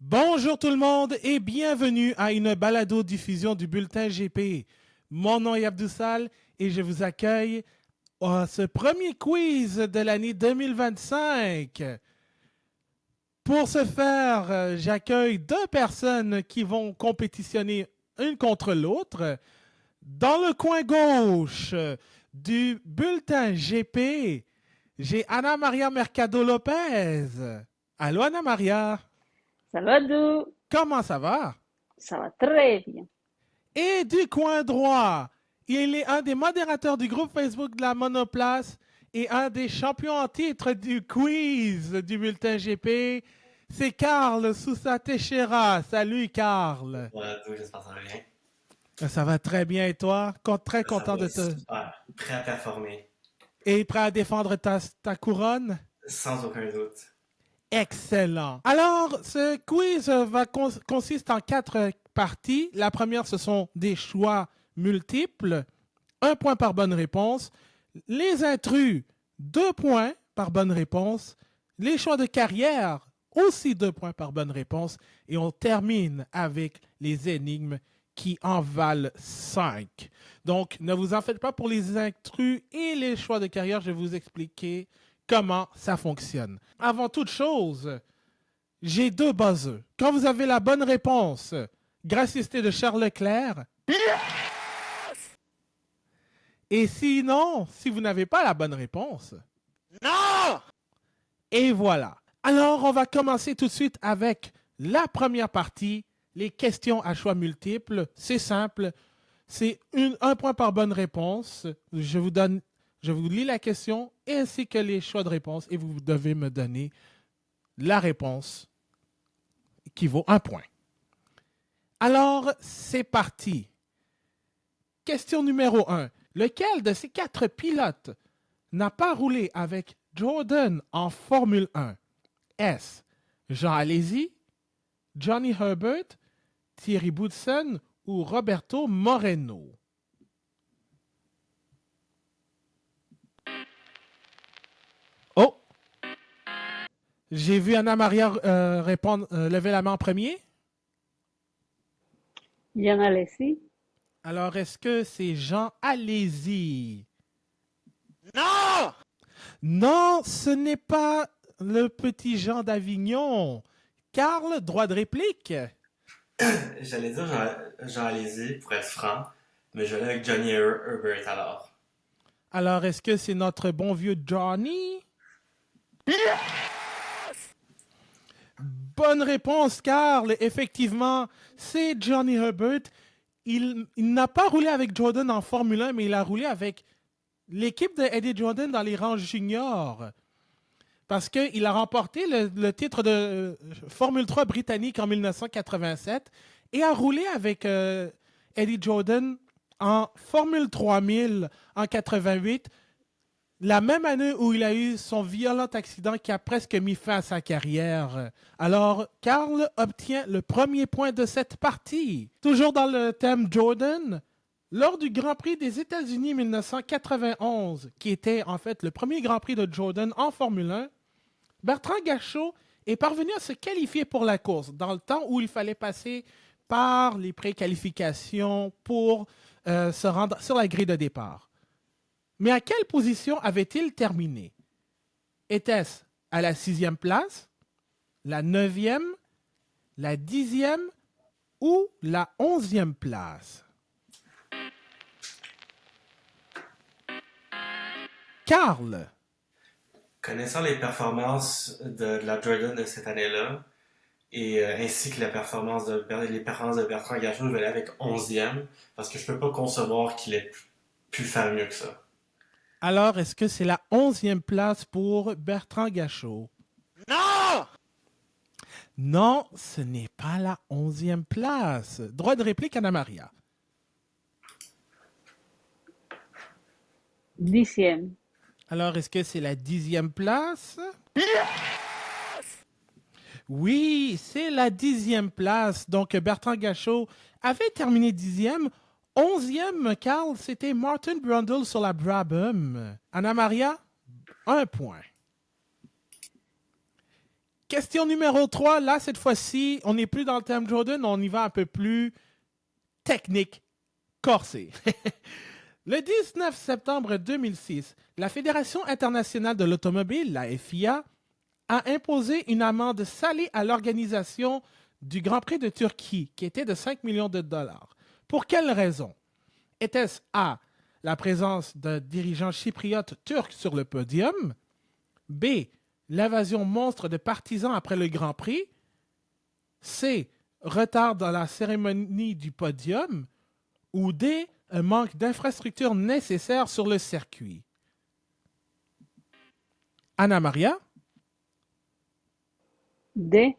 Bonjour tout le monde et bienvenue à une balado-diffusion du Bulletin GP. Mon nom est Abdoussal et je vous accueille à ce premier quiz de l'année 2025. Pour ce faire, j'accueille deux personnes qui vont compétitionner une contre l'autre. Dans le coin gauche du Bulletin GP, j'ai Ana Maria Mercado Lopez. Allô Ana Maria, Salut Abdou, comment ça va? ça va très bien. Et du coin droit, il est un des modérateurs du groupe Facebook de la Monoplace et un des champions en titre du quiz du Bulletin GP. C'est Carl Sousa Teixeira. Salut Carl. Voilà, tout, j'espère que ça va bien. Ça va très bien et toi? Très Ça content va de te... super. Prêt à performer. Et prêt à défendre ta couronne? Sans aucun doute. Excellent. Alors, ce quiz consiste en 4 parties. La première, ce sont des choix multiples. 1 point par bonne réponse. Les intrus, 2 points par bonne réponse. Les choix de carrière, aussi 2 points par bonne réponse. Et on termine avec les énigmes qui en valent 5. Donc, ne vous en faites pas pour les intrus et les choix de carrière. Je vais vous expliquer comment ça fonctionne. Avant toute chose, j'ai 2 buzzers. Quand vous avez la bonne réponse, gracieuseté de Charles Leclerc. Et sinon, si vous n'avez pas la bonne réponse, Non! et voilà. Alors, on va commencer tout de suite avec la première partie, les questions à choix multiples. C'est simple. C'est 1 point par bonne réponse. Je vous lis la question ainsi que les choix de réponse et vous devez me donner la réponse qui vaut 1 point. Alors, c'est parti. Question numéro 1. Lequel de ces 4 pilotes n'a pas roulé avec Jordan en Formule 1? Est-ce Jean Alesi, Johnny Herbert, Thierry Boutsen ou Roberto Moreno? Oh! J'ai vu Anna Maria répondre, lever la main en premier. Bien Alessi, Alors, est-ce que c'est Jean Alesi? Non! Non, ce n'est pas le petit Jean d'Avignon. Carl, droit de réplique. J'allais dire Jean Alési pour être franc, mais je vais aller avec Johnny Herbert alors. Alors, est-ce que c'est notre bon vieux Johnny? Bonne réponse, Carl. Effectivement, c'est Johnny Herbert. Il n'a pas roulé avec Jordan en Formule 1, mais il a roulé avec l'équipe de Eddie Jordan dans les rangs juniors. Parce qu'il a remporté le titre de Formule 3 britannique en 1987 et a roulé avec Eddie Jordan en Formule 3000 en 88, la même année où il a eu son violent accident qui a presque mis fin à sa carrière. Alors, Carl obtient le premier point de cette partie. Toujours dans le thème Jordan, lors du Grand Prix des États-Unis 1991, qui était en fait le premier Grand Prix de Jordan en Formule 1, Bertrand Gachot est parvenu à se qualifier pour la course dans le temps où il fallait passer par les préqualifications pour se rendre sur la grille de départ. Mais à quelle position avait-il terminé? Était-ce à la 6e place, la 9e, la 10e ou la 11e place? Carl. Connaissant les performances de la Jordan de cette année-là, et ainsi que les performances de Bertrand Gachot, je vais aller avec 11e, parce que je peux pas concevoir qu'il ait pu faire mieux que ça. Alors, est-ce que c'est la 11e place pour Bertrand Gachot? Non! Non, ce n'est pas la 11e place. Droit de réplique, Anna Maria. 10e. Alors, est-ce que c'est la 10e place? Oui, c'est la 10e place. Donc, Bertrand Gachot avait terminé 10e. 11e, Carl, c'était Martin Brundle sur la Brabham. Anna Maria, 1 point. Question numéro 3. Là, cette fois-ci, on n'est plus dans le thème Jordan, on y va un peu plus technique, corsé. Le 19 septembre 2006, la Fédération internationale de l'automobile, la FIA, a imposé une amende salée à l'organisation du Grand Prix de Turquie, qui était de 5 millions de dollars. Pour quelle raison? Était-ce A, la présence d'un dirigeant chypriote turc sur le podium? B, l'invasion monstre de partisans après le Grand Prix? C, retard dans la cérémonie du podium? Ou D, un manque d'infrastructures nécessaires sur le circuit? Anna Maria? D.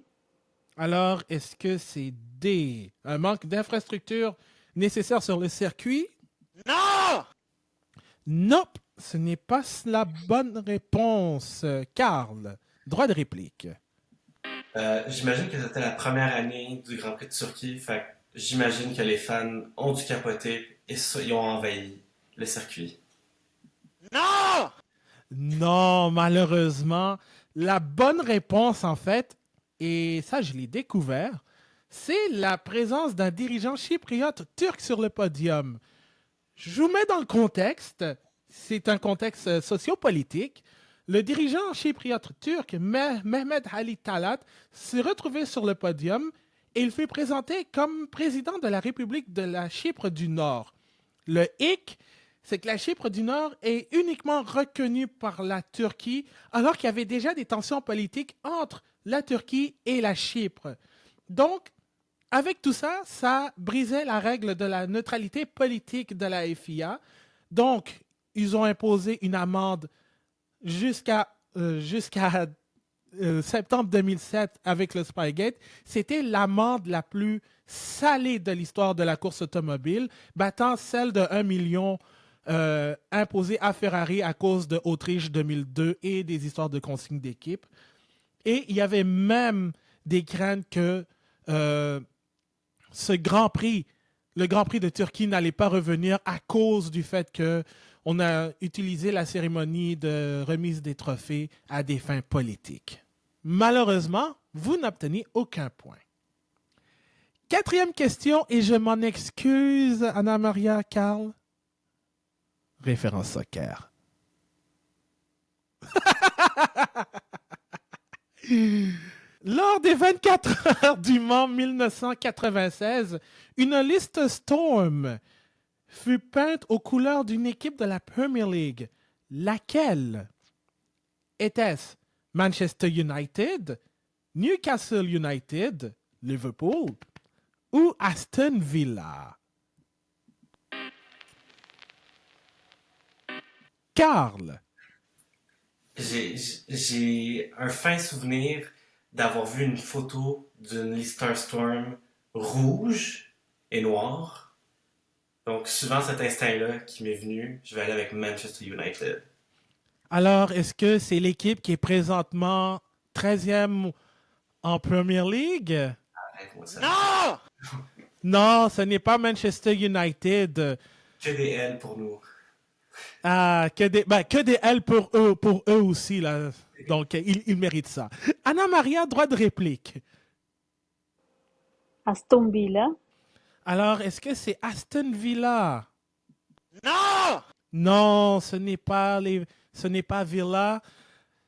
Alors, est-ce que c'est D, un manque d'infrastructures nécessaires sur le circuit? Non! Nope, ce n'est pas la bonne réponse. Karl, droit de réplique. J'imagine que c'était la première année du Grand Prix de Turquie, fait que j'imagine que les fans ont dû capoter et ils ont envahi le circuit. Non! Non, malheureusement, la bonne réponse, en fait, et ça, je l'ai découvert, c'est la présence d'un dirigeant chypriote turc sur le podium. Je vous mets dans le contexte. C'est un contexte sociopolitique. Le dirigeant chypriote turc, Mehmet Ali Talat, s'est retrouvé sur le podium et il fut présenté comme président de la République de la Chypre du Nord. Le hic, c'est que la Chypre du Nord est uniquement reconnue par la Turquie, alors qu'il y avait déjà des tensions politiques entre la Turquie et la Chypre. Donc, avec tout ça, ça brisait la règle de la neutralité politique de la FIA. Donc, ils ont imposé une amende jusqu'à septembre 2007 avec le Spygate. C'était l'amende la plus salée de l'histoire de la course automobile, battant celle de 1 million imposée à Ferrari à cause de Autriche 2002 et des histoires de consignes d'équipe. Et il y avait même des craintes que ce Grand Prix, le Grand Prix de Turquie n'allait pas revenir à cause du fait qu'on a utilisé la cérémonie de remise des trophées à des fins politiques. Malheureusement, vous n'obtenez aucun point. Quatrième question, et je m'en excuse, Anna Maria, Karl. Référence soccer. Lors des 24 heures du Mans 1996, une liste Storm fut peinte aux couleurs d'une équipe de la Premier League. Laquelle? Était-ce Manchester United, Newcastle United, Liverpool ou Aston Villa? Karl. J'ai un fin souvenir d'avoir vu une photo d'une Lister Storm rouge et noire. Donc, suivant cet instinct-là qui m'est venu, je vais aller avec Manchester United. Alors, est-ce que c'est l'équipe qui est présentement 13e en Premier League? Arrête-moi ça. Non! Non, ce n'est pas Manchester United. Que des L pour nous. Ah, que des L pour eux aussi, là. Donc, ils méritent ça. Anna Maria, droit de réplique. Aston Villa. Alors, est-ce que c'est Aston Villa? Non! Non, ce n'est pas Villa.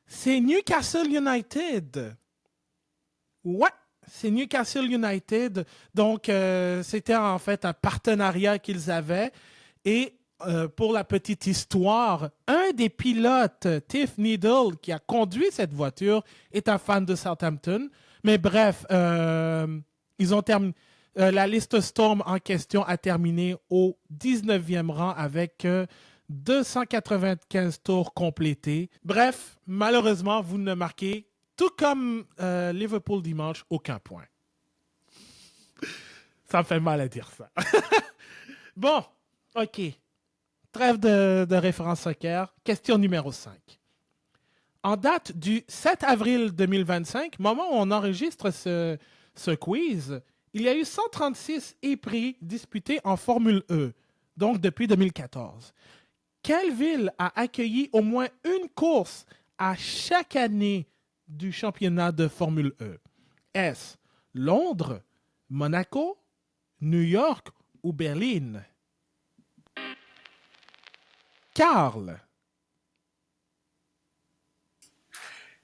C'est Newcastle United. Ouais, c'est Newcastle United. Donc, c'était en fait un partenariat qu'ils avaient. Et pour la petite histoire, un des pilotes, Tiff Needle, qui a conduit cette voiture, est un fan de Southampton. Mais bref, ils ont terminé. La liste Storm en question a terminé au 19e rang avec 295 tours complétés. Bref, malheureusement, vous ne marquez, tout comme Liverpool dimanche, aucun point. Ça me fait mal à dire ça. Bon, OK. Trêve de référence soccer. Question numéro 5. En date du 7 avril 2025, moment où on enregistre ce quiz, il y a eu 136 éprix disputés en Formule E, donc depuis 2014. Quelle ville a accueilli au moins une course à chaque année du championnat de Formule E? Est-ce Londres, Monaco, New York ou Berlin? Carl.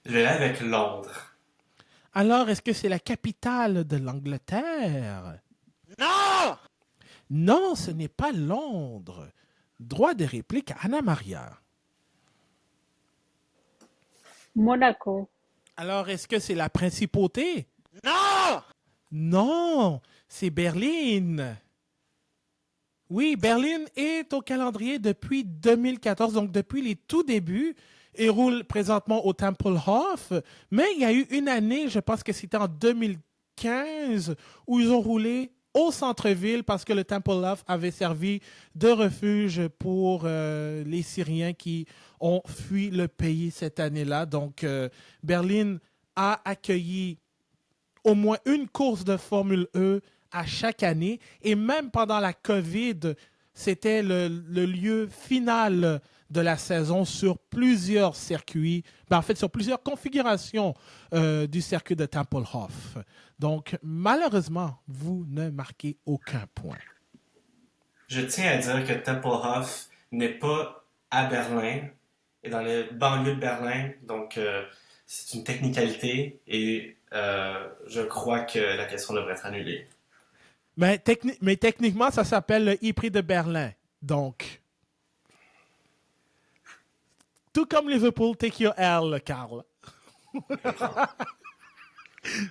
Je vais aller avec Londres. Alors, est-ce que c'est la capitale de l'Angleterre? Non! Non, ce n'est pas Londres. Droit de réplique à Anna Maria. Monaco. Alors, est-ce que c'est la principauté? Non! Non, c'est Berlin. Oui, Berlin est au calendrier depuis 2014, donc depuis les tout débuts. Il roule présentement au Tempelhof, mais il y a eu une année, je pense que c'était en 2015, où ils ont roulé au centre-ville parce que le Tempelhof avait servi de refuge pour les Syriens qui ont fui le pays cette année-là. Donc, Berlin a accueilli au moins une course de Formule E à chaque année. Et même pendant la COVID, c'était le lieu final de la saison sur plusieurs circuits, en fait sur plusieurs configurations du circuit de Tempelhof. Donc, malheureusement, vous ne marquez aucun point. Je tiens à dire que Tempelhof n'est pas à Berlin, et dans les banlieues de Berlin, donc c'est une technicalité et je crois que la question devrait être annulée. Mais techniquement, ça s'appelle le e-prix de Berlin. Donc, tout comme Liverpool, take your L, Carl.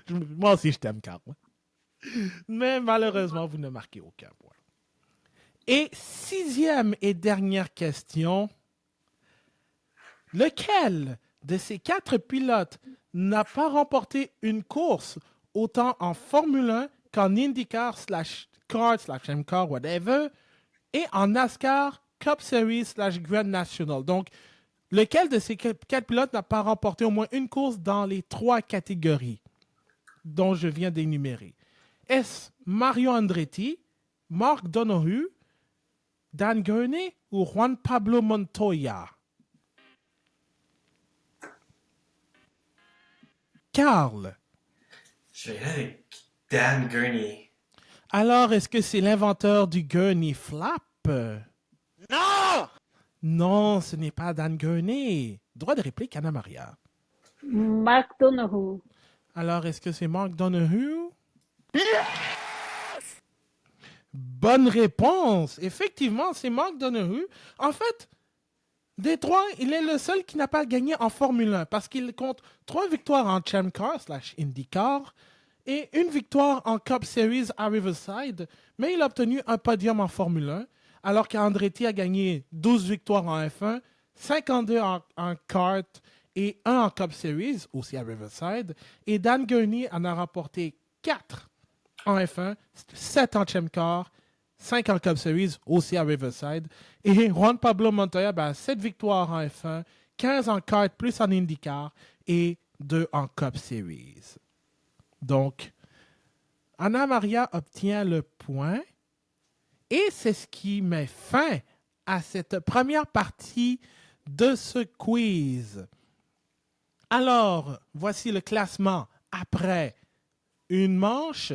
Moi aussi, je t'aime, Carl. Mais malheureusement, vous ne marquez aucun point. Et sixième et dernière question. Lequel de ces 4 pilotes n'a pas remporté une course autant en Formule 1 qu'en IndyCar /Kart /MCAR, whatever, et en NASCAR Cup Series /Grand National? Donc, lequel de ces 4 pilotes n'a pas remporté au moins une course dans les 3 catégories dont je viens d'énumérer? Est-ce Mario Andretti, Mark Donohue, Dan Gurney ou Juan Pablo Montoya? Carl. Je vais aller avec Dan Gurney. Alors, est-ce que c'est l'inventeur du Gurney Flap? Non! Non, ce n'est pas Dan Gurney. Droit de réplique, Anna Maria. Mark Donohue. Alors, est-ce que c'est Mark Donohue? Bonne réponse. Effectivement, c'est Mark Donohue. En fait, des 3, il est le seul qui n'a pas gagné en Formule 1 parce qu'il compte 3 victoires en Champ Car /IndyCar et une victoire en Cup Series à Riverside, mais il a obtenu un podium en Formule 1, alors qu'Andretti a gagné 12 victoires en F1, 52 en kart et 1 en Cup Series, aussi à Riverside, et Dan Gurney en a remporté 4 en F1, 7 en Champ Car, 5 en Cup Series, aussi à Riverside. Et Juan Pablo Montoya, 7 victoires en F1, 15 en kart plus en IndyCar et 2 en Cup Series. Donc, Anna Maria obtient le point. Et c'est ce qui met fin à cette première partie de ce quiz. Alors, voici le classement après une manche.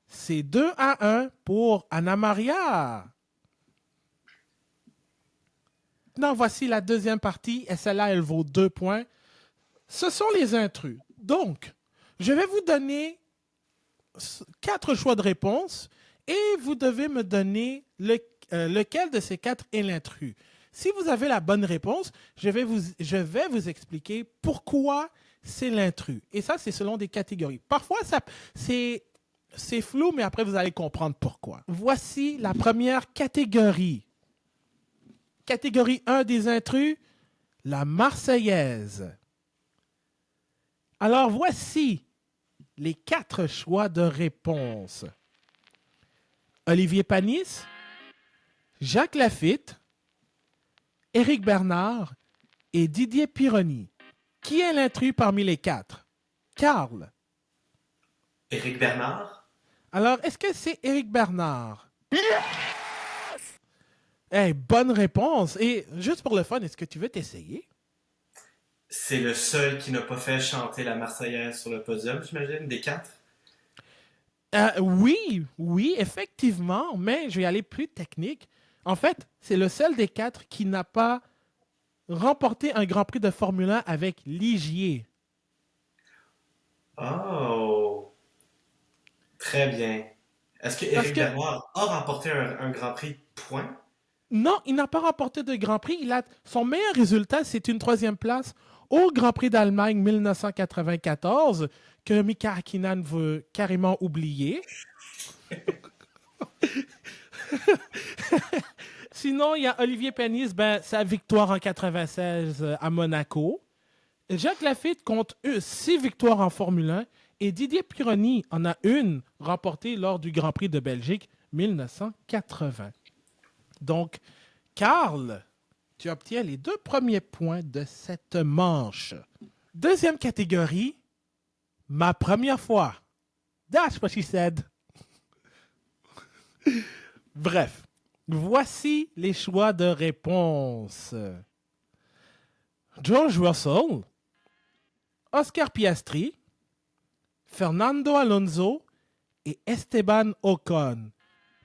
C'est 2-1 pour Anna Maria. Maintenant, voici la deuxième partie et celle-là, elle vaut 2 points. Ce sont les intrus. Donc, je vais vous donner 4 choix de réponse et vous devez me donner lequel de ces 4 est l'intrus. Si vous avez la bonne réponse, je vais vous expliquer pourquoi c'est l'intrus. Et ça, c'est selon des catégories. Parfois, c'est flou, mais après, vous allez comprendre pourquoi. Voici la première catégorie. Catégorie 1 des intrus, la Marseillaise. Alors, voici les 4 choix de réponse. Olivier Panis, Jacques Lafitte, Éric Bernard et Didier Pironi. Qui est l'intrus parmi les 4? Carl. Éric Bernard? Alors, est-ce que c'est Éric Bernard? Hey, bonne réponse. Et juste pour le fun, est-ce que tu veux t'essayer? c'est le seul qui n'a pas fait chanter la Marseillaise sur le podium, j'imagine, des quatre? Oui, effectivement, mais je vais aller plus technique. En fait, c'est le seul des quatre qui n'a pas remporté un Grand Prix de Formule 1 avec Ligier. Oh, très bien. Est-ce que Parce Éric que, Benoit a remporté un Grand Prix, point? non, il n'a pas remporté de Grand Prix. Son meilleur résultat, c'est une troisième place au Grand Prix d'Allemagne 1994, que Mika Hakkinen veut carrément oublier. Sinon, il y a Olivier Panis, sa victoire en 96 à Monaco. Jacques Laffite compte 6 victoires en Formule 1 et Didier Pironi en a une remportée lors du Grand Prix de Belgique 1980. Donc, Karl, tu obtiens les 2 premiers points de cette manche. Deuxième catégorie, ma première fois. That's what she said. Bref, voici les choix de réponse. George Russell, Oscar Piastri, Fernando Alonso et Esteban Ocon.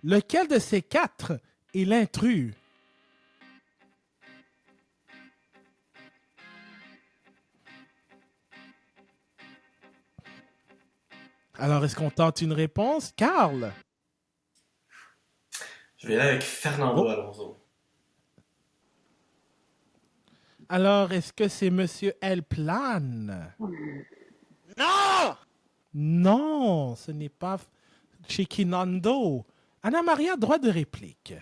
Lequel de ces 4 est l'intrus? Alors, est-ce qu'on tente une réponse? Karl? Je vais aller avec Fernando Oh. Alonso. Alors, est-ce que c'est Monsieur Elplan? Non! Non, ce n'est pas Chiquinando. Anna Maria, droit de réplique.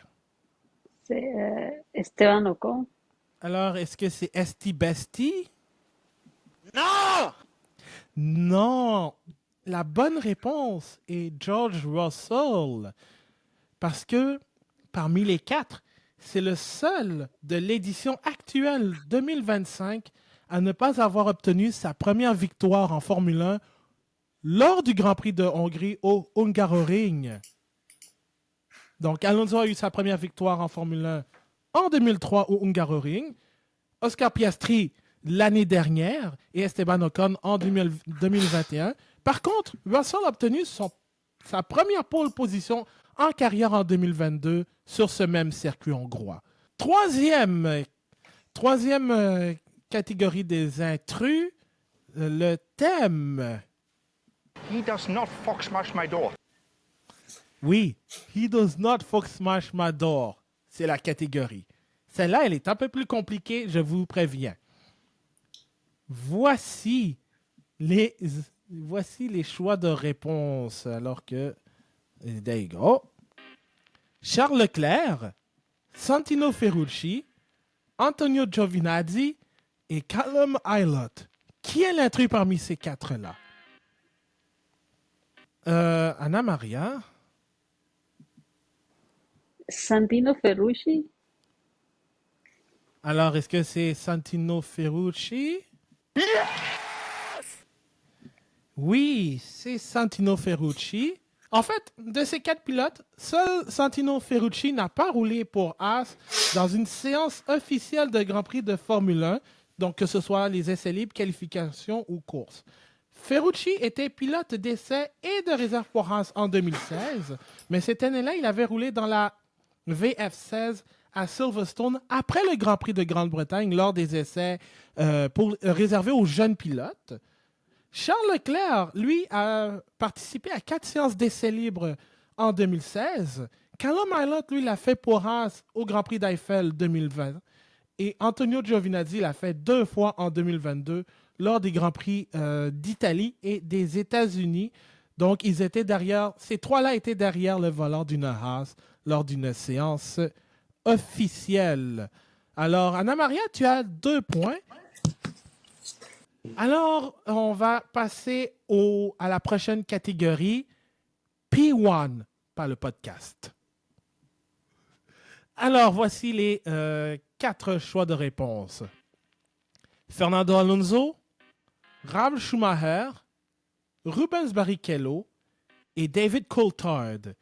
C'est Esteban Ocon. Alors, est-ce que c'est Esti Besti? Non! Non. La bonne réponse est George Russell. Parce que parmi les 4, c'est le seul de l'édition actuelle 2025 à ne pas avoir obtenu sa première victoire en Formule 1 lors du Grand Prix de Hongrie au Hungaroring. Donc, Alonso a eu sa première victoire en Formule 1 en 2003 au Hungaroring, Oscar Piastri l'année dernière et Esteban Ocon en 2021. Par contre, Russell a obtenu sa première pole position en carrière en 2022 sur ce même circuit hongrois. Troisième catégorie des intrus, le thème. He does not fox smash my door. Oui, he does not fox smash my door. C'est la catégorie. Celle-là, elle est un peu plus compliquée, je vous préviens. Voici les choix de réponse. Alors que, there you go. Charles Leclerc, Santino Ferrucci, Antonio Giovinazzi et Callum Ilott. Qui est l'intrus parmi ces 4-là? Anna Maria? Santino Ferrucci. Alors, est-ce que c'est Santino Ferrucci? Oui, c'est Santino Ferrucci. En fait, de ces 4 pilotes, seul Santino Ferrucci n'a pas roulé pour Haas dans une séance officielle de Grand Prix de Formule 1, donc que ce soit les essais libres, qualifications ou courses. Ferrucci était pilote d'essai et de réserve pour Haas en 2016, mais cette année-là, il avait roulé dans la VF16 à Silverstone après le Grand Prix de Grande-Bretagne lors des essais réservés aux jeunes pilotes. Charles Leclerc, lui, a participé à 4 séances d'essais libres en 2016. Callum Ilott, lui, l'a fait pour Haas au Grand Prix d'Eiffel 2020. Et Antonio Giovinazzi l'a fait 2 fois en 2022 lors des Grands Prix d'Italie et des États-Unis. Donc, ces 3-là étaient derrière le volant d'une Haas lors d'une séance officielle. Alors, Anna Maria, tu as 2 points. Alors, on va passer à la prochaine catégorie, P1, pas le podcast. Alors, voici les 4 choix de réponse. Fernando Alonso, Ralf Schumacher, Rubens Barrichello et David Coulthard.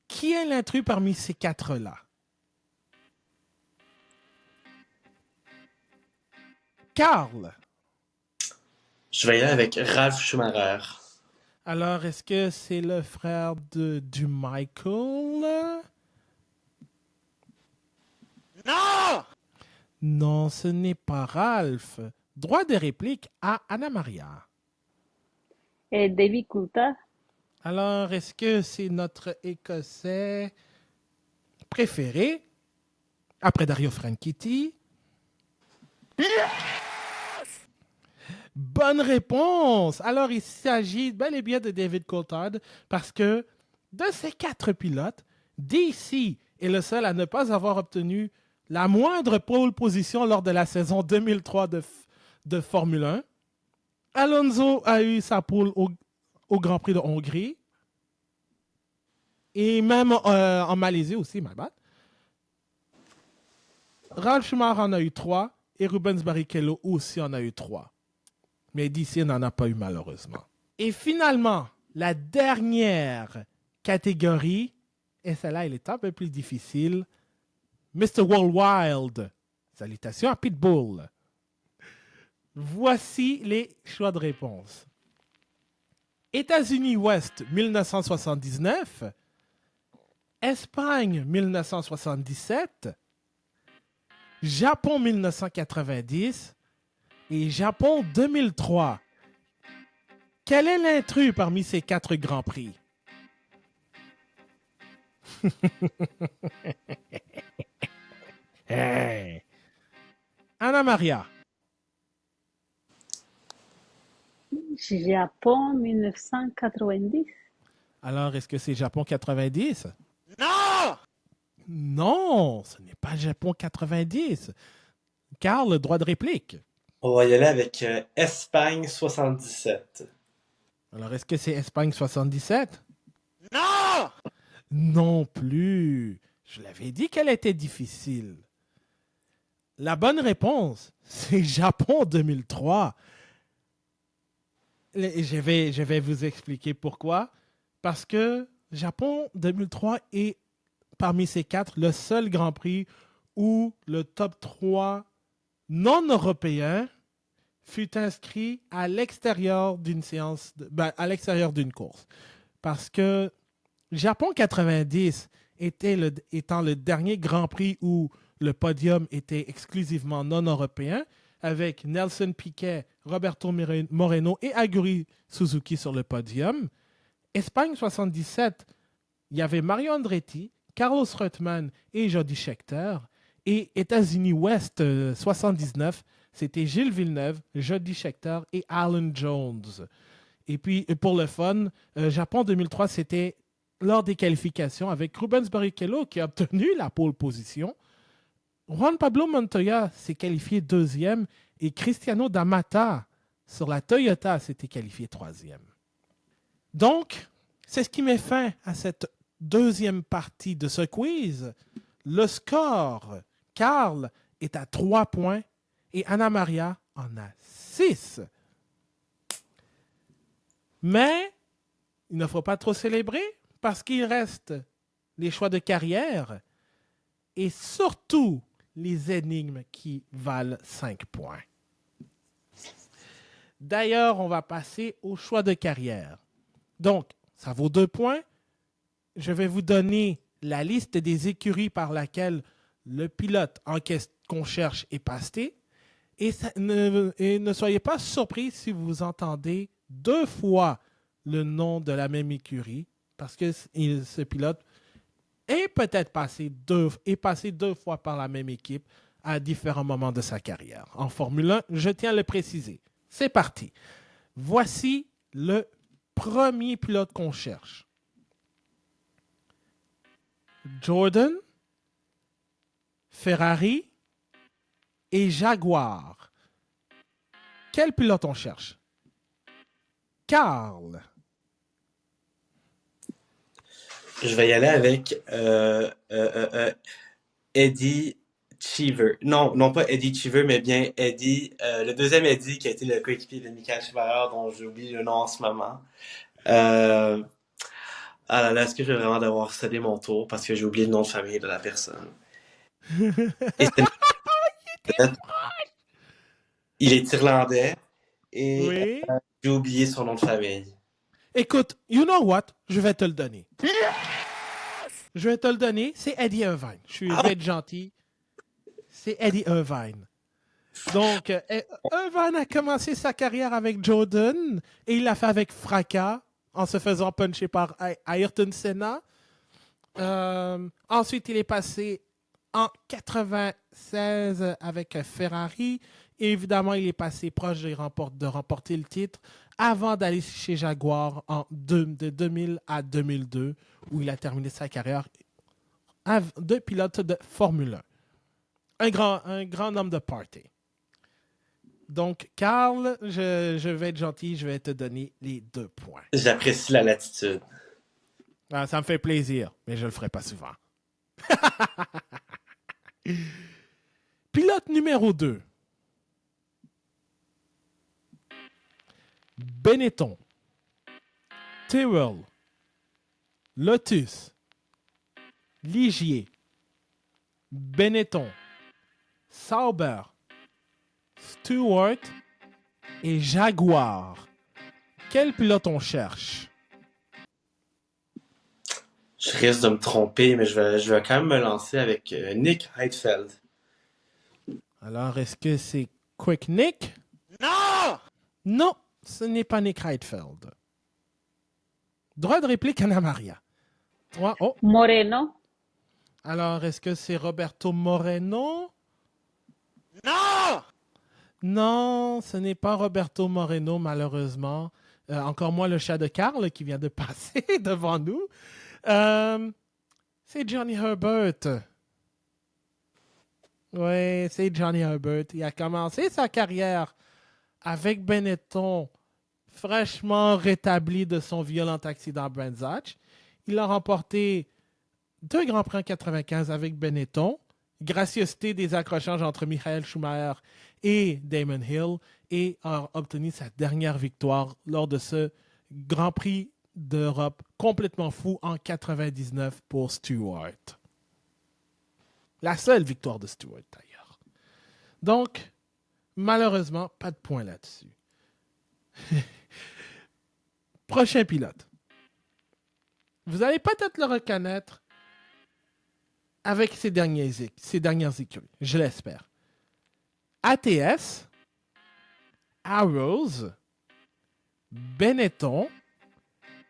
Qui est l'intrus parmi ces 4-là? Karl. Je vais y aller avec Ralph Schumacher. Alors, est-ce que c'est le frère du Michael? Non! Non, ce n'est pas Ralph. Droit de réplique à Anna Maria. David Coulthard. Alors, est-ce que c'est notre Écossais préféré après Dario Franchitti? Bonne réponse! Alors, il s'agit bel et bien de David Coulthard parce que de ces 4 pilotes, DC est le seul à ne pas avoir obtenu la moindre pole position lors de la saison 2003 de Formule 1. Alonso a eu sa pole au Grand Prix de Hongrie et même en Malaisie aussi, my bad. Ralf Schumacher en a eu 3 et Rubens Barrichello aussi en a eu 3. Mais DC n'en a pas eu malheureusement. Et finalement, la dernière catégorie, et celle-là, elle est un peu plus difficile. Mr. Worldwide. Salutations à Pitbull. Voici les choix de réponse. États-Unis Ouest 1979, Espagne 1977, Japon 1990 et Japon 2003. Quel est l'intrus parmi ces 4 grands prix? Hey. Anna Maria. Japon 1990. Alors, est-ce que c'est Japon 90? Non! Non, ce n'est pas Japon 90. Carl, droit de réplique. On va y aller avec Espagne 77. Alors, est-ce que c'est Espagne 77? Non! Non plus. Je l'avais dit qu'elle était difficile. La bonne réponse, c'est Japon 2003. Je vais vous expliquer pourquoi. Parce que Japon 2003 est, parmi ces 4, le seul Grand Prix où le top 3 non européen fut inscrit à l'extérieur d'une à l'extérieur d'une course. Parce que Japon 90 étant le dernier Grand Prix où le podium était exclusivement non européen, avec Nelson Piquet, Roberto Moreno et Aguri Suzuki sur le podium. Espagne 77, il y avait Mario Andretti, Carlos Reutemann et Jody Scheckter. Et États-Unis Ouest 79, c'était Gilles Villeneuve, Jody Scheckter et Alan Jones. Et puis, pour le fun, Japon 2003, c'était lors des qualifications avec Rubens Barrichello qui a obtenu la pole position. Juan Pablo Montoya s'est qualifié 2e et Cristiano D'Amata sur la Toyota s'était qualifié 3e. Donc, c'est ce qui met fin à cette deuxième partie de ce quiz. Le score, Carl est à 3 points et Anna Maria en a 6. Mais il ne faut pas trop célébrer parce qu'il reste les choix de carrière et surtout les énigmes qui valent 5 points. D'ailleurs, on va passer au choix de carrière. Donc, ça vaut 2 points. Je vais vous donner la liste des écuries par laquelle le pilote qu'on cherche est passé. Et ne soyez pas surpris si vous entendez 2 fois le nom de la même écurie, parce que ce pilote est peut-être passé 2 fois par la même équipe à différents moments de sa carrière. En Formule 1, je tiens à le préciser. C'est parti. Voici le premier pilote qu'on cherche. Jordan, Ferrari et Jaguar. Quel pilote on cherche? Carl. Je vais y aller avec Eddie Cheever. Non, non pas Eddie Cheever, mais bien Eddie, le deuxième Eddie qui a été le coéquipier de Michael Schumacher, dont j'oublie le nom en ce moment. Ah là là, est-ce que je vais vraiment devoir céder mon tour parce que j'ai oublié le nom de famille de la personne? Et il est irlandais Et Oui. j'ai oublié son nom de famille. Écoute, you know what? Je vais te le donner. Je vais te le donner. C'est Eddie Irvine. Je vais être gentil. C'est Eddie Irvine. Donc, Irvine a commencé sa carrière avec Jordan et il l'a fait avec fracas en se faisant puncher par Ayrton Senna. Ensuite, il est passé en 96 avec Ferrari. Et évidemment, il est passé proche de remporter le titre avant d'aller chez Jaguar de 2000 à 2002, où il a terminé sa carrière de pilote de Formule 1. Un grand homme de party. Donc, Carl, je vais être gentil, je vais te donner les 2 points. J'apprécie la latitude. Ah, ça me fait plaisir, mais je ne le ferai pas souvent. Pilote numéro 2. Benetton, Tyrrell, Lotus, Ligier, Benetton, Sauber, Stewart et Jaguar. Quel pilote on cherche? Je risque de me tromper, mais je vais quand même me lancer avec Nick Heidfeld. Alors, est-ce que c'est Quick Nick? Non! Non, ce n'est pas Nick Heidfeld. Droit de réplique, Anna Maria. 3. Oh. Moreno. Alors, est-ce que c'est Roberto Moreno? Non! Non, ce n'est pas Roberto Moreno, malheureusement. Encore moins le chat de Carl qui vient de passer devant nous. C'est Johnny Herbert. Oui, c'est Johnny Herbert. Il a commencé sa carrière avec Benetton, fraîchement rétabli de son violent accident à Brands Hatch. Il a remporté 2 Grands Prix en 95 avec Benetton, gracieuseté des accrochages entre Michael Schumacher et Damon Hill, et a obtenu sa dernière victoire lors de ce Grand Prix d'Europe complètement fou en 99 pour Stewart. La seule victoire de Stewart, d'ailleurs. Donc, malheureusement, pas de point là-dessus. Prochain pilote. Vous allez peut-être le reconnaître avec ses dernières écuries, je l'espère. ATS, Arrows, Benetton,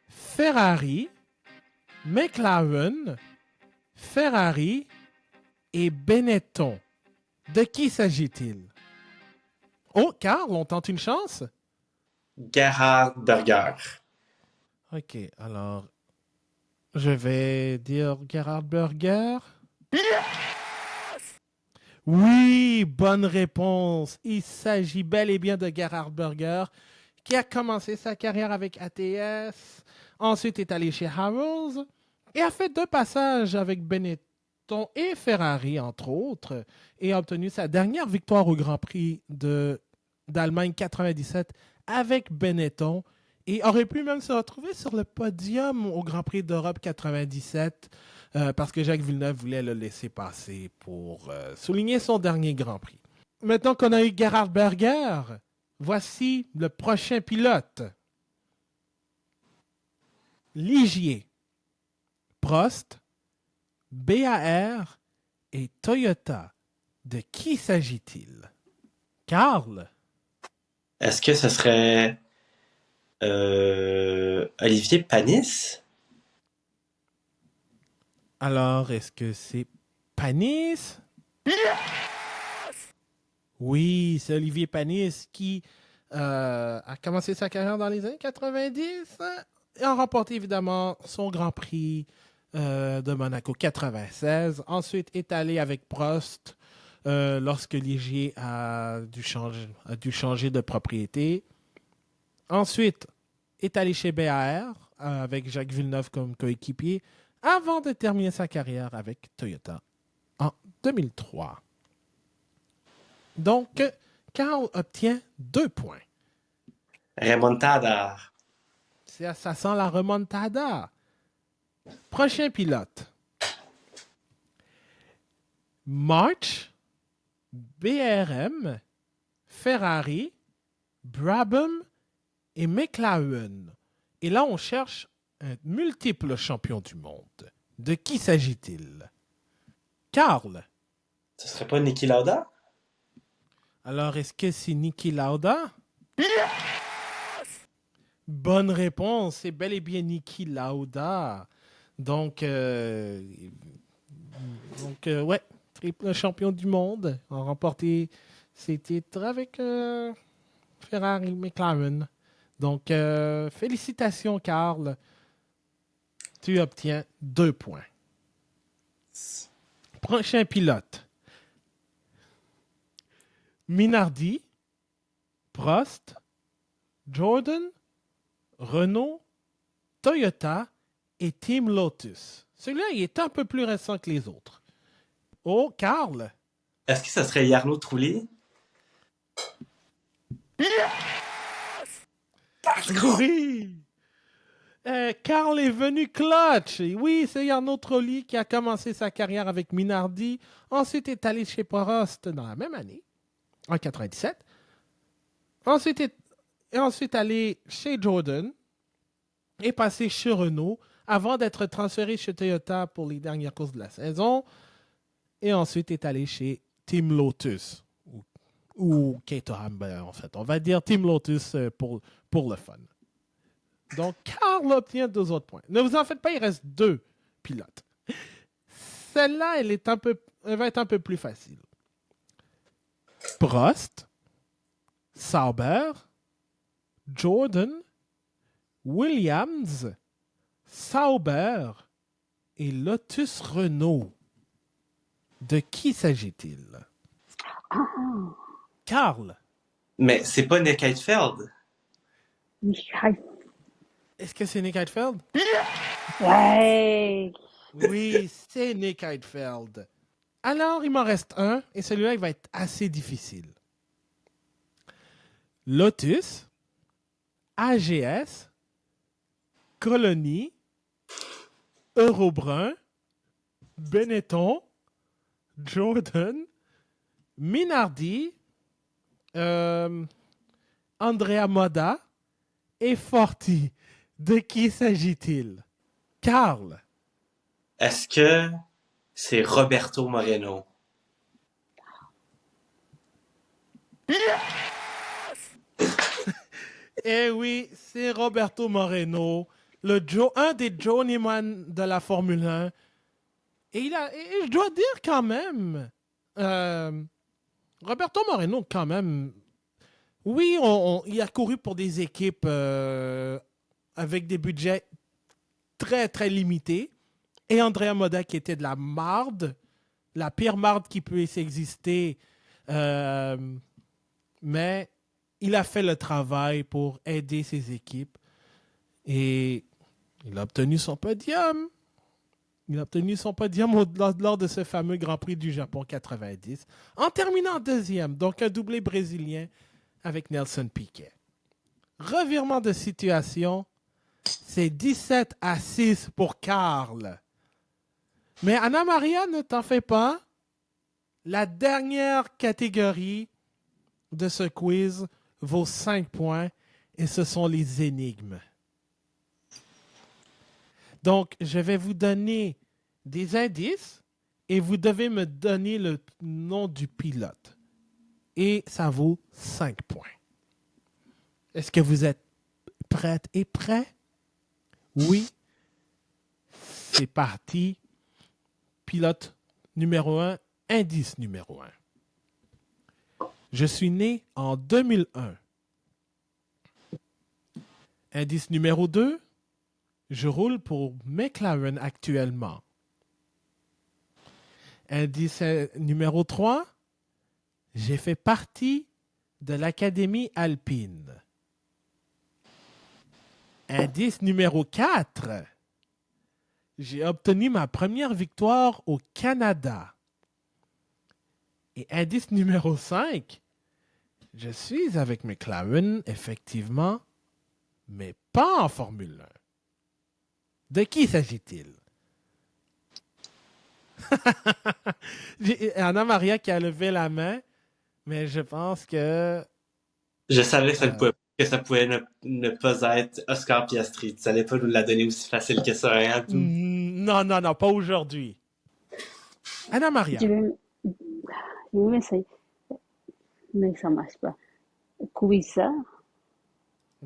Ferrari, McLaren, Ferrari et Benetton. De qui s'agit-il? Oh, Carl, on tente une chance? Gerhard Berger. OK, alors, je vais dire Gerhard Berger. Oui, bonne réponse. Il s'agit bel et bien de Gerhard Berger, qui a commencé sa carrière avec ATS, ensuite est allé chez Harrows et a fait 2 passages avec Benetton et Ferrari, entre autres, et a obtenu sa dernière victoire au Grand Prix d'Allemagne 97 avec Benetton et aurait pu même se retrouver sur le podium au Grand Prix d'Europe 97 parce que Jacques Villeneuve voulait le laisser passer pour souligner son dernier Grand Prix. Maintenant qu'on a eu Gerhard Berger, voici le prochain pilote. Ligier, Prost, BAR et Toyota. De qui s'agit-il? Carl? Est-ce que ce serait Olivier Panis? Alors, est-ce que c'est Panis? Oui, c'est Olivier Panis qui a commencé sa carrière dans les années 90 et a remporté évidemment son Grand Prix de Monaco 96. Ensuite, est allé avec Prost lorsque Ligier a dû changer de propriété. Ensuite, est allé chez BAR avec Jacques Villeneuve comme coéquipier avant de terminer sa carrière avec Toyota en 2003. Donc, Carl obtient 2 points. Remontada. Ça sent la remontada. Prochain pilote. March, BRM, Ferrari, Brabham et McLaren. Et là, on cherche un multiple champion du monde. De qui s'agit-il? Carl. Ce serait pas Niki Lauda? Alors, est-ce que c'est Niki Lauda? Bonne réponse, c'est bel et bien Niki Lauda. Donc, ouais, triple champion du monde, a remporté ses titres avec Ferrari McLaren. Donc, félicitations, Carl. Tu obtiens 2 points. Prochain pilote. Minardi, Prost, Jordan, Renault, Toyota et Team Lotus. Celui-là, il est un peu plus récent que les autres. Oh, Carl. Est-ce que ça serait Jarno Trulli? Oui! Carl est venu clutch. Oui, c'est Jarno Trulli qui a commencé sa carrière avec Minardi. Ensuite est allé chez Prost dans la même année, en 97. Ensuite allé chez Jordan et passé chez Renault avant d'être transféré chez Toyota pour les dernières courses de la saison. Et ensuite est allé chez Team Lotus ou Caterham, en fait. On va dire Team Lotus pour le fun. Donc, Carl obtient 2 autres points. Ne vous en faites pas, il reste 2 pilotes. Celle-là, elle va être un peu plus facile. Prost, Sauber, Jordan, Williams, Sauber et Lotus Renault. De qui s'agit-il? Carl. Mais c'est pas Nick Heidfeld. Mikhail. Est-ce que c'est Nick Heidfeld? Ouais. Oui, c'est Nick Heidfeld. Alors, il m'en reste un, et celui-là, il va être assez difficile. Lotus, AGS, Colony, Eurobrun, Benetton, Jordan, Minardi, Andrea Moda et Forti. De qui s'agit-il? Carl. Est-ce que c'est Roberto Moreno? Eh oui, c'est Roberto Moreno, un des journeyman de la Formule 1. Et je dois dire quand même, Roberto Moreno, quand même, oui, il a couru pour des équipes avec des budgets très, très limités. Et Andrea Moda, qui était de la marde, la pire marde qui puisse exister. Mais il a fait le travail pour aider ses équipes. Et il a obtenu son podium. Il a obtenu son podium lors de ce fameux Grand Prix du Japon 90, en terminant deuxième, donc un doublé brésilien avec Nelson Piquet. Revirement de situation, c'est 17-6 pour Carl. Mais Anna Maria, ne t'en fais pas. La dernière catégorie de ce quiz vaut 5 points et ce sont les énigmes. Donc, je vais vous donner des indices et vous devez me donner le nom du pilote. Et ça vaut 5 points. Est-ce que vous êtes prête et prêt? Oui. C'est parti. Pilote numéro 1, indice numéro 1. Je suis né en 2001. Indice numéro 2, je roule pour McLaren actuellement. Indice numéro 3, j'ai fait partie de l'Académie alpine. Indice numéro 4, j'ai obtenu ma première victoire au Canada. Et indice numéro 5, je suis avec McLaren, effectivement, mais pas en Formule 1. De qui s'agit-il? J'ai Anna Maria qui a levé la main, mais je pense que Je savais Euh, que ça pouvait ne pas être Oscar Piastri. Tu n'allais pas nous la donner aussi facile que ça, hein, Abdou? non, non, non, pas aujourd'hui. Anna Je Maria, vais, je vais essayer, mais ça marche pas. Kubica,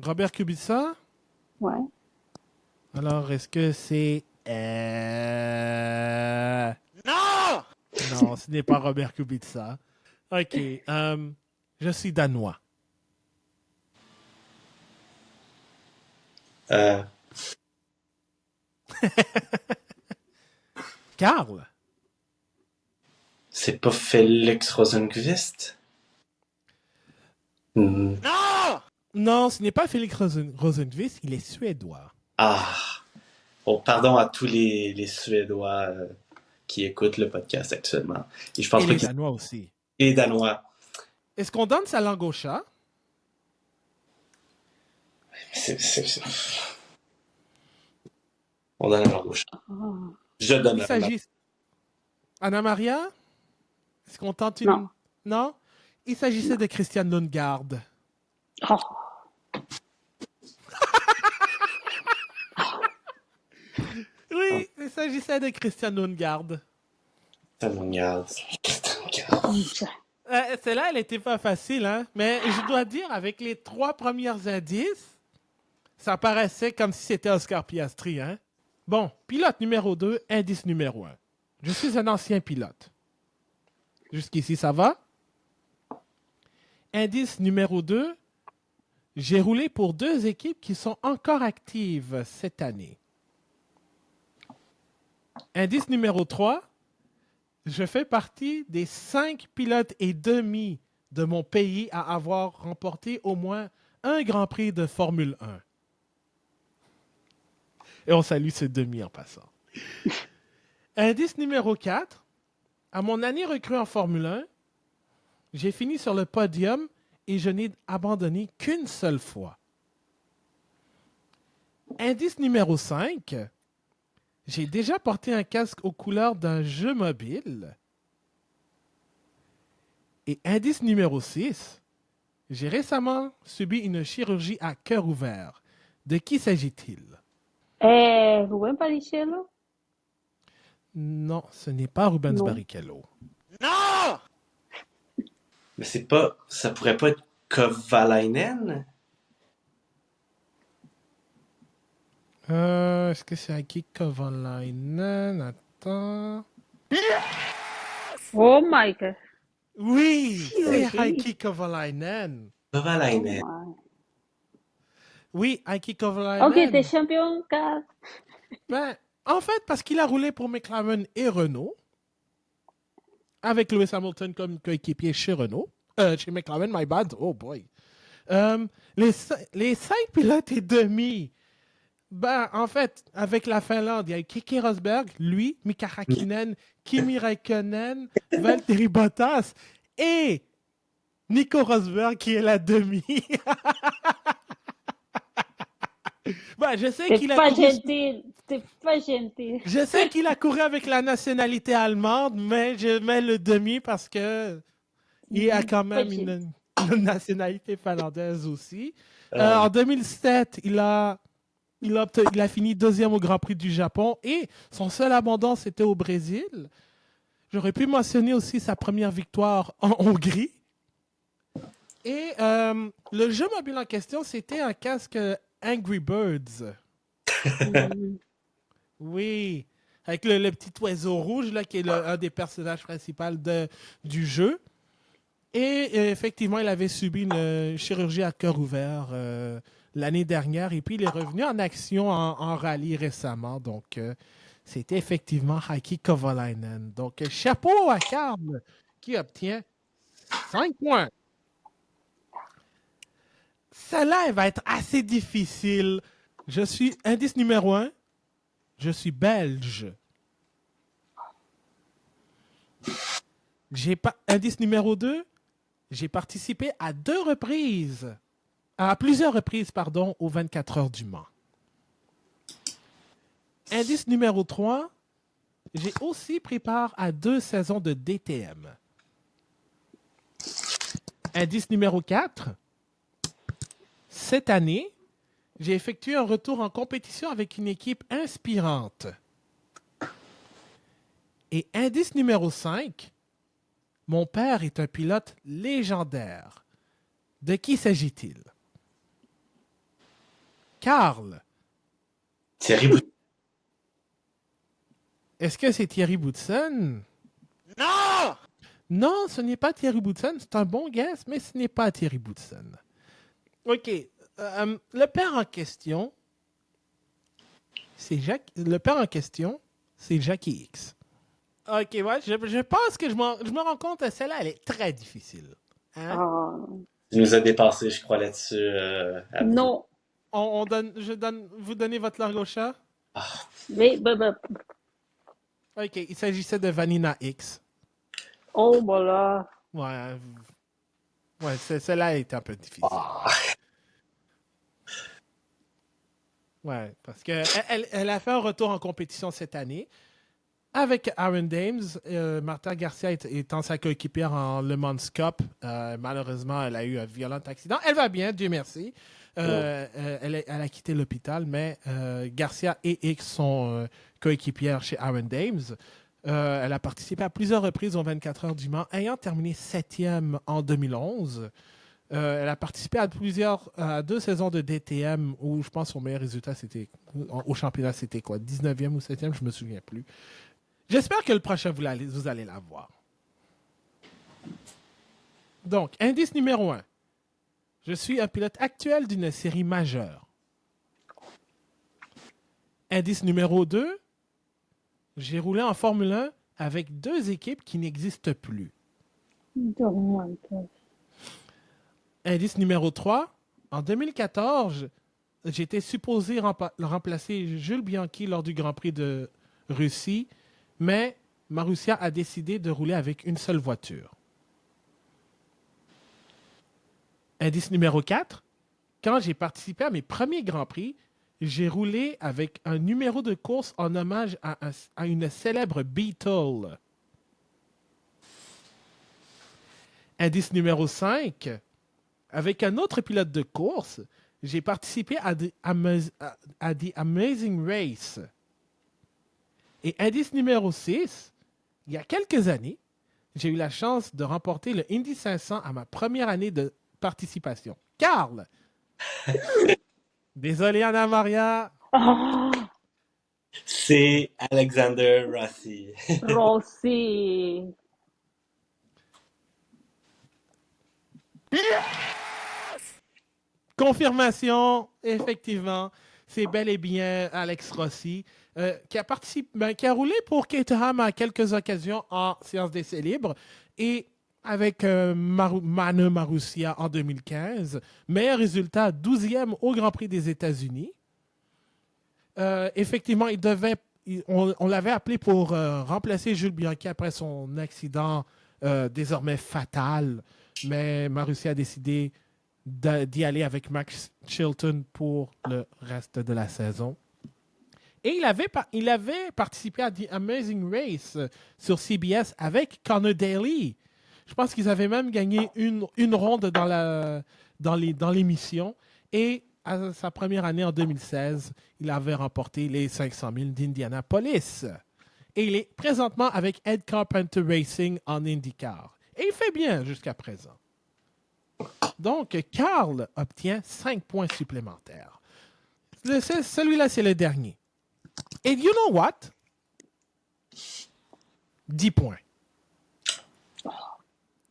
Robert Kubica. ouais. Alors, est-ce que c'est... Non! Non, ce n'est pas Robert Kubica. Ok, je suis danois. Euh, Karl. c'est pas Félix Rosenqvist? Hmm. Non! Non, ce n'est pas Félix Rosenqvist, il est suédois. Ah! Oh, pardon à tous les Suédois qui écoutent le podcast actuellement. Et je pense Et pas les qu'ils Danois aussi. et Danois. Est-ce qu'on donne sa langue au chat? C'est- On donne la gauche. Oh, Je donne Il la s'agit... Anna Maria? Est-ce qu'on tente non. une... Non? Il s'agissait de Christian Lundgaard. Oh, Oui, il s'agissait de Christian Lundgaard. ça. Celle-là, elle était pas facile, hein? Mais je dois dire, avec les 3 premiers indices, ça paraissait comme si c'était Oscar Piastri, hein? Bon, pilote numéro 2, indice numéro 1. Je suis un ancien pilote. Jusqu'ici, ça va? Indice numéro 2, j'ai roulé pour 2 équipes qui sont encore actives cette année. Indice numéro 3, je fais partie des 5 pilotes et demi de mon pays à avoir remporté au moins un Grand Prix de Formule 1. Et on salue ce demi en passant. Indice numéro 4, à mon année recrue en Formule 1, j'ai fini sur le podium et je n'ai abandonné qu'une seule fois. Indice numéro 5, j'ai déjà porté un casque aux couleurs d'un jeu mobile. Et indice numéro 6, j'ai récemment subi une chirurgie à cœur ouvert. De qui s'agit-il? Rubén Barrichello, Non, ce n'est pas Rubens non. Barrichello. Non! Mais c'est pas. Ça pourrait pas être Kovalainen? Est-ce que c'est Heikki Kovalainen? Attends. Oh my God. Oui, c'est Oui. Heikki Kovalainen. Kovalainen. Oh my. Oui, Heikki Kovalainen. Ok, t'es champion, car. Ben, en fait, parce qu'il a roulé pour McLaren et Renault, avec Lewis Hamilton comme coéquipier chez Renault, chez McLaren, my bad, oh boy. Les 5 pilotes et demi, ben, en fait, avec la Finlande, il y a eu Keke Rosberg, lui, Mika Hakkinen, Kimi Räikkönen, Valtteri Bottas et Nico Rosberg qui est la demi. Ben, je sais T'es qu'il a pas couru... gentil. T'es pas gentil. Je sais qu'il a couru avec la nationalité allemande, mais je mets le demi parce que il a quand même une nationalité finlandaise aussi. En 2007, il a fini deuxième au Grand Prix du Japon et son seul abandon, c'était au Brésil. J'aurais pu mentionner aussi sa première victoire en Hongrie. Et le jeu mobile en question, c'était un casque Angry Birds. Mm. Oui, avec le petit oiseau rouge, là, qui est un des personnages principaux du jeu. Et effectivement, il avait subi une chirurgie à cœur ouvert l'année dernière. Et puis, il est revenu en action en rallye récemment. Donc, c'était effectivement Heikki Kovalainen. Donc, chapeau à Karl qui obtient 5 points. Celle-là, elle va être assez difficile. Je suis indice numéro 1. Je suis belge. Indice numéro 2. J'ai participé à plusieurs reprises, pardon, aux 24 heures du Mans. Indice numéro 3. J'ai aussi pris part à 2 saisons de DTM. Indice numéro 4. Cette année, j'ai effectué un retour en compétition avec une équipe inspirante. Et indice numéro 5, mon père est un pilote légendaire. De qui s'agit-il? Carl, Thierry Boutin. est-ce que c'est Thierry Boutsen? Non! Non, ce n'est pas Thierry Boutsen. C'est un bon guess, mais ce n'est pas Thierry Boutsen. OK. Le père en question, c'est Jackie X. OK, ouais, je pense que je me rends compte que celle-là, elle est très difficile. Hein? Ah, Tu nous as dépassé, je crois, là-dessus. Abdi. non. Vous donnez votre langue au chat? Mais, OK, il s'agissait de Vanina X. oh, voilà. Ouais, celle-là était un peu difficile. Ouais, parce que elle a fait un retour en compétition cette année avec Aaron Dames. Marta Garcia étant sa coéquipière en Le Mans Cup. Malheureusement, elle a eu un violent accident. Elle va bien, Dieu merci. Elle a quitté l'hôpital, mais Garcia et X sont coéquipières chez Aaron Dames. Elle a participé à plusieurs reprises aux 24 heures du Mans, ayant terminé 7e en 2011. Elle a participé à 2 saisons de DTM où je pense son meilleur résultat c'était au championnat, c'était quoi, 19e ou 7e, je me souviens plus. J'espère que le prochain vous allez l'avoir. Donc, indice numéro 1. Je suis un pilote actuel d'une série majeure. Indice numéro 2. J'ai roulé en Formule 1 avec 2 équipes qui n'existent plus. Donne-moi un peu. Indice numéro 3. En 2014, j'étais supposé remplacer Jules Bianchi lors du Grand Prix de Russie, mais Marussia a décidé de rouler avec une seule voiture. Indice numéro 4. Quand j'ai participé à mes premiers Grands Prix, j'ai roulé avec un numéro de course en hommage à une célèbre Beatle. Indice numéro 5. Avec un autre pilote de course, j'ai participé à The Amazing Race. Et indice numéro 6, il y a quelques années, j'ai eu la chance de remporter le Indy 500 à ma première année de participation. Carl! Désolé, Anna Maria. Ah, C'est Alexander Rossi. Rossi. Confirmation, effectivement, c'est bel et bien Alex Rossi qui a roulé pour Caterham à quelques occasions en séance d'essai libre et avec Manu Marussia en 2015. Meilleur résultat, 12e au Grand Prix des États-Unis. Effectivement, on l'avait appelé pour remplacer Jules Bianchi après son accident désormais fatal, mais Marussia a décidé d'y aller avec Max Chilton pour le reste de la saison. Et il avait participé à The Amazing Race sur CBS avec Connor Daly. Je pense qu'ils avaient même gagné une ronde dans l'émission. Et à sa première année en 2016, il avait remporté les 500 000 d'Indianapolis. Et il est présentement avec Ed Carpenter Racing en IndyCar. Et il fait bien jusqu'à présent. Donc, Carl obtient 5 points supplémentaires. Celui-là, c'est le dernier. Et you know what? 10 points.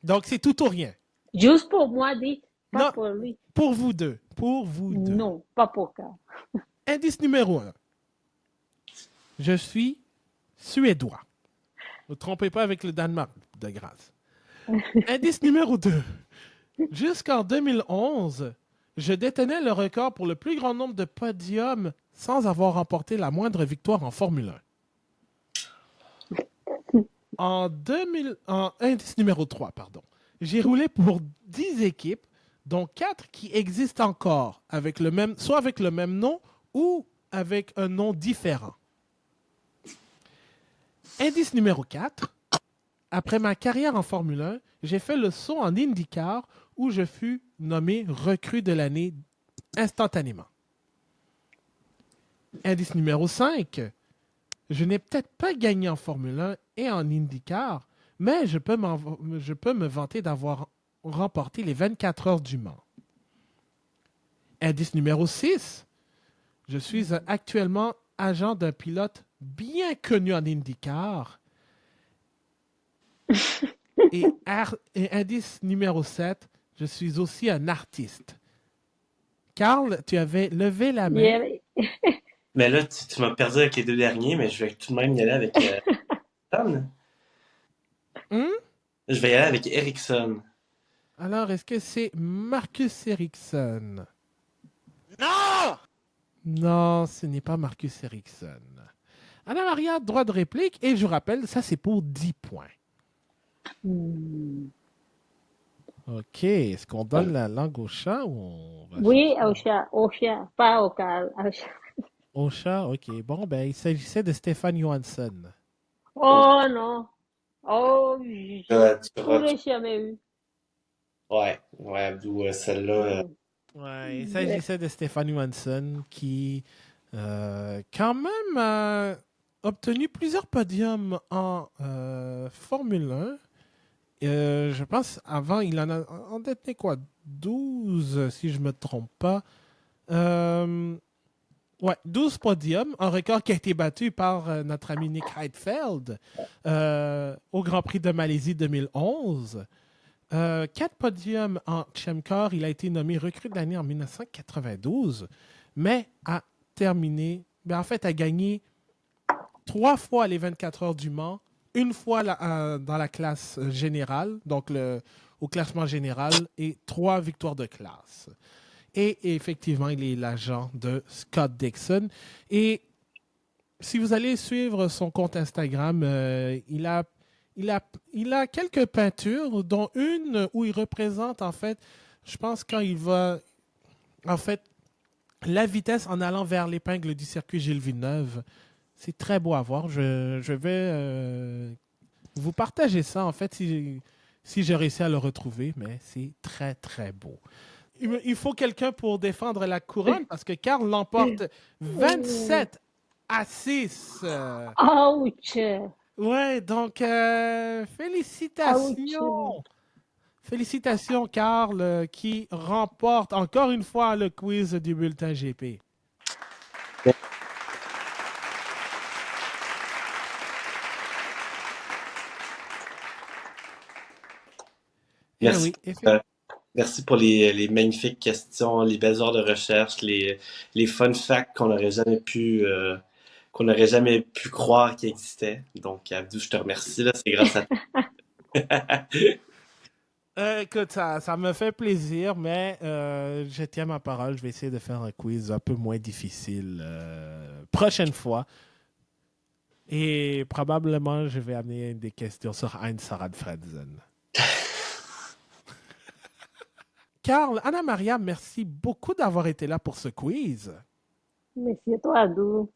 Donc, c'est tout ou rien. Juste pour moi, dit, pas Non. pour lui. Pour vous deux. Non, pas pour Carl. Indice numéro 1. Je suis suédois. Ne trompez pas avec le Danemark, de grâce. Indice numéro 2. Jusqu'en 2011, je détenais le record pour le plus grand nombre de podiums sans avoir remporté la moindre victoire en Formule 1. Indice numéro 3, pardon. J'ai roulé pour 10 équipes, dont 4 qui existent encore, soit avec le même nom ou avec un nom différent. Indice numéro 4. Après ma carrière en Formule 1, j'ai fait le saut en IndyCar où je fus nommé recrue de l'année instantanément. Indice numéro 5. Je n'ai peut-être pas gagné en Formule 1 et en IndyCar, mais je peux me vanter d'avoir remporté les 24 heures du Mans. Indice numéro 6. Je suis actuellement agent d'un pilote bien connu en IndyCar. Et indice numéro 7. Je suis aussi un artiste. Carl, tu avais levé la main. Yeah. Mais là, tu m'as perdu avec les deux derniers, mais je vais tout de même y aller avec Ericsson. Je vais y aller avec Ericsson. Alors, est-ce que c'est Marcus Ericsson? Non! Non, ce n'est pas Marcus Ericsson. Anna-Maria, droit de réplique. Et je vous rappelle, ça, c'est pour 10 points. OK. Est-ce qu'on donne la langue au chat ou on va Oui, chercher? au chat, pas au Carl, au chat. Au chat, OK. Bon, ben, il s'agissait de Stéphane Johansson. Oh non. Oh, Tu j'aurais jamais eu. Ouais, Abdou, celle-là. Ouais, il s'agissait de Stéphane Johansson qui, quand même, a obtenu plusieurs podiums en Formule 1. Je pense, avant, il en détenait quoi? 12, si je ne me trompe pas. Ouais, 12 podiums, un record qui a été battu par notre ami Nick Heidfeld au Grand Prix de Malaisie 2011. 4 podiums en Champ-Car. Il a été nommé recrue de l'année en 1992, mais a terminé, en fait, a gagné 3 fois les 24 heures du Mans, une fois dans la classe générale, donc au classement général, et 3 victoires de classe. Et effectivement, il est l'agent de Scott Dixon. Et si vous allez suivre son compte Instagram, il a quelques peintures, dont une où il représente, en fait, je pense quand il va, en fait, la vitesse en allant vers l'épingle du circuit Gilles Villeneuve. C'est très beau à voir. Je vais vous partager ça, en fait, si j'ai réussi à le retrouver, mais c'est très, très beau. Il faut quelqu'un pour défendre la couronne parce que Carl l'emporte 27-6. Ouch. Ouais, donc félicitations. Félicitations, Carl, qui remporte encore une fois le quiz du bulletin GP. Merci. Oui, Merci pour les magnifiques questions, les belles heures de recherche, les fun facts qu'on n'aurait jamais pu croire qu'ils existaient. Donc, Abdou, je te remercie. Là, c'est grâce à toi. écoute, ça me fait plaisir, mais je tiens ma parole. Je vais essayer de faire un quiz un peu moins difficile prochaine fois. Et probablement, je vais amener des questions sur Heinz Harald Frentzen. Carl, Anna-Maria, merci beaucoup d'avoir été là pour ce quiz. Merci à toi, Abdou.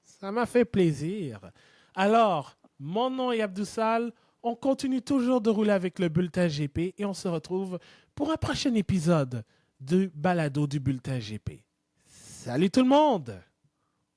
Ça m'a fait plaisir. Alors, mon nom est Abdou Sall. On continue toujours de rouler avec le Bulletin GP et on se retrouve pour un prochain épisode du balado du Bulletin GP. Salut tout le monde!